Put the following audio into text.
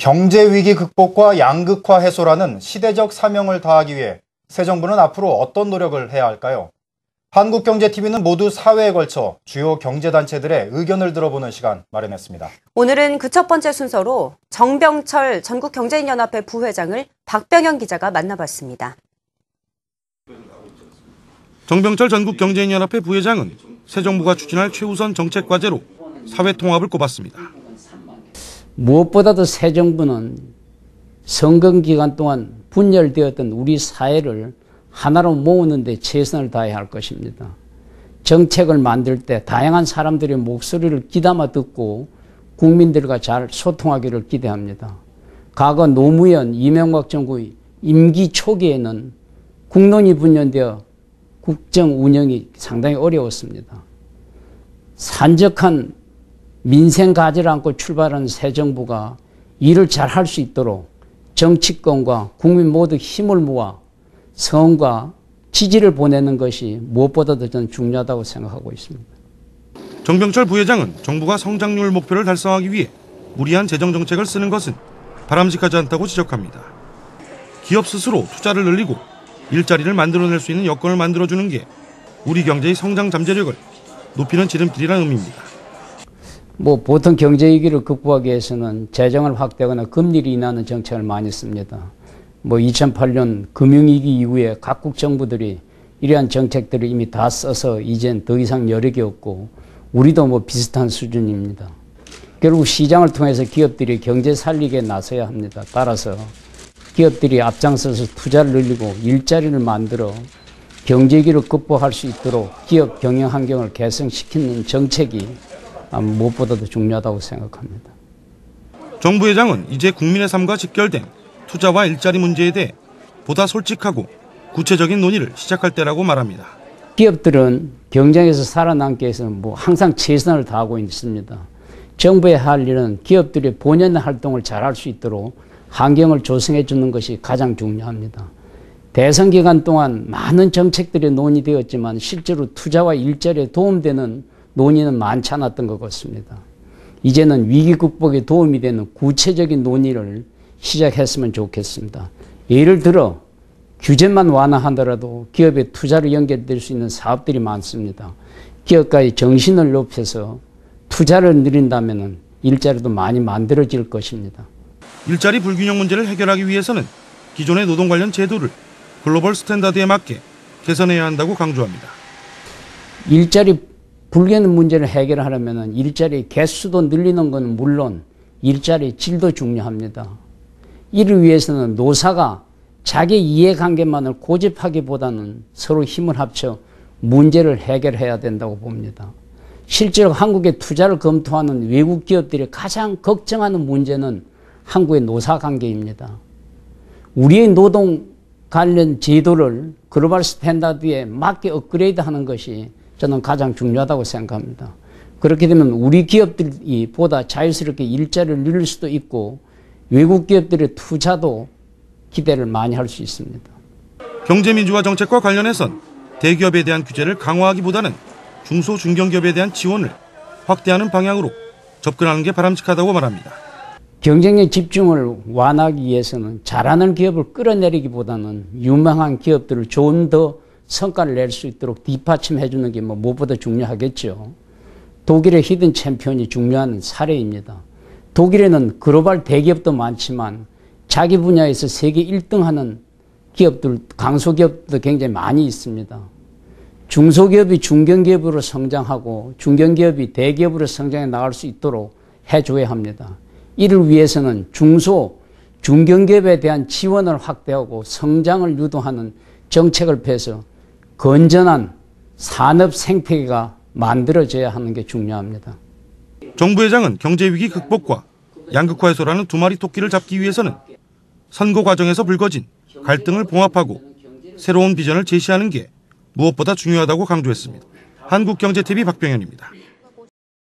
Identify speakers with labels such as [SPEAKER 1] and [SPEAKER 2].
[SPEAKER 1] 경제 위기 극복과 양극화 해소라는 시대적 사명을 다하기 위해 새 정부는 앞으로 어떤 노력을 해야 할까요? 한국경제TV는 모두 사회에 걸쳐 주요 경제단체들의 의견을 들어보는 시간 마련했습니다.
[SPEAKER 2] 오늘은 그 첫 번째 순서로 정병철 전국경제인연합회 부회장을 박병현 기자가 만나봤습니다.
[SPEAKER 3] 정병철 전국경제인연합회 부회장은 새 정부가 추진할 최우선 정책 과제로 사회통합을 꼽았습니다.
[SPEAKER 4] 무엇보다도 새 정부는 선거 기간 동안 분열되었던 우리 사회를 하나로 모으는 데 최선을 다해야 할 것입니다. 정책을 만들 때 다양한 사람들의 목소리를 귀담아 듣고 국민들과 잘 소통하기를 기대합니다. 과거 노무현, 이명박 정부의 임기 초기에는 국론이 분열되어 국정 운영이 상당히 어려웠습니다. 산적한 민생 가지를 안고 출발하는 새 정부가 일을 잘 할 수 있도록 정치권과 국민 모두 힘을 모아 성과 지지를 보내는 것이 무엇보다도 저는 중요하다고 생각하고 있습니다.
[SPEAKER 3] 정병철 부회장은 정부가 성장률 목표를 달성하기 위해 무리한 재정정책을 쓰는 것은 바람직하지 않다고 지적합니다. 기업 스스로 투자를 늘리고 일자리를 만들어낼 수 있는 여건을 만들어주는 게 우리 경제의 성장 잠재력을 높이는 지름길이라는 의미입니다.
[SPEAKER 4] 보통 경제 위기를 극복하기 위해서는 재정을 확대하거나 금리를 인하하는 정책을 많이 씁니다. 2008년 금융위기 이후에 각국 정부들이 이러한 정책들을 이미 다 써서 이젠 더 이상 여력이 없고 우리도 비슷한 수준입니다. 결국 시장을 통해서 기업들이 경제 살리기에 나서야 합니다. 따라서 기업들이 앞장서서 투자를 늘리고 일자리를 만들어 경제 위기를 극복할 수 있도록 기업 경영 환경을 개선시키는 정책이 무엇보다도 중요하다고 생각합니다.
[SPEAKER 3] 정 부회장은 이제 국민의 삶과 직결된 투자와 일자리 문제에 대해 보다 솔직하고 구체적인 논의를 시작할 때라고 말합니다.
[SPEAKER 4] 기업들은 경쟁에서 살아남기 위해서 항상 최선을 다하고 있습니다. 정부의 할 일은 기업들이 본연의 활동을 잘할 수 있도록 환경을 조성해 주는 것이 가장 중요합니다. 대선 기간 동안 많은 정책들이 논의되었지만 실제로 투자와 일자리에 도움되는 논의는 많지 않았던 것 같습니다. 이제는 위기 극복에 도움이 되는 구체적인 논의를 시작했으면 좋겠습니다. 예를 들어 규제만 완화하더라도 기업의 투자로 연결될 수 있는 사업들이 많습니다. 기업가의 정신을 높여서 투자를 늘린다면 일자리도 많이 만들어질 것입니다.
[SPEAKER 3] 일자리 불균형 문제를 해결하기 위해서는 기존의 노동 관련 제도를 글로벌 스탠다드에 맞게 개선해야 한다고 강조합니다.
[SPEAKER 4] 일자리 불균형 문제를 해결하려면 일자리 개수도 늘리는 것은 물론 일자리 질도 중요합니다. 이를 위해서는 노사가 자기 이해관계만을 고집하기보다는 서로 힘을 합쳐 문제를 해결해야 된다고 봅니다. 실제로 한국에 투자를 검토하는 외국 기업들이 가장 걱정하는 문제는 한국의 노사관계입니다. 우리의 노동 관련 제도를 글로벌 스탠다드에 맞게 업그레이드하는 것이 저는 가장 중요하다고 생각합니다. 그렇게 되면 우리 기업들이 보다 자유스럽게 일자리를 늘릴 수도 있고 외국 기업들의 투자도 기대를 많이 할 수 있습니다.
[SPEAKER 3] 경제민주화 정책과 관련해선 대기업에 대한 규제를 강화하기보다는 중소, 중견기업에 대한 지원을 확대하는 방향으로 접근하는 게 바람직하다고 말합니다.
[SPEAKER 4] 경쟁력 집중을 완화하기 위해서는 잘하는 기업을 끌어내리기보다는 유망한 기업들을 좀 더 성과를 낼 수 있도록 뒷받침해 주는 게 무엇보다 중요하겠죠. 독일의 히든 챔피언이 중요한 사례입니다. 독일에는 글로벌 대기업도 많지만 자기 분야에서 세계 1등 하는 기업들, 강소기업도 굉장히 많이 있습니다. 중소기업이 중견기업으로 성장하고 중견기업이 대기업으로 성장해 나갈 수 있도록 해줘야 합니다. 이를 위해서는 중소, 중견기업에 대한 지원을 확대하고 성장을 유도하는 정책을 펴서 건전한 산업 생태계가 만들어져야 하는 게 중요합니다.
[SPEAKER 3] 정 부회장은 경제위기 극복과 양극화 해소라는 두 마리 토끼를 잡기 위해서는 선거 과정에서 불거진 갈등을 봉합하고 새로운 비전을 제시하는 게 무엇보다 중요하다고 강조했습니다. 한국경제TV 박병현입니다.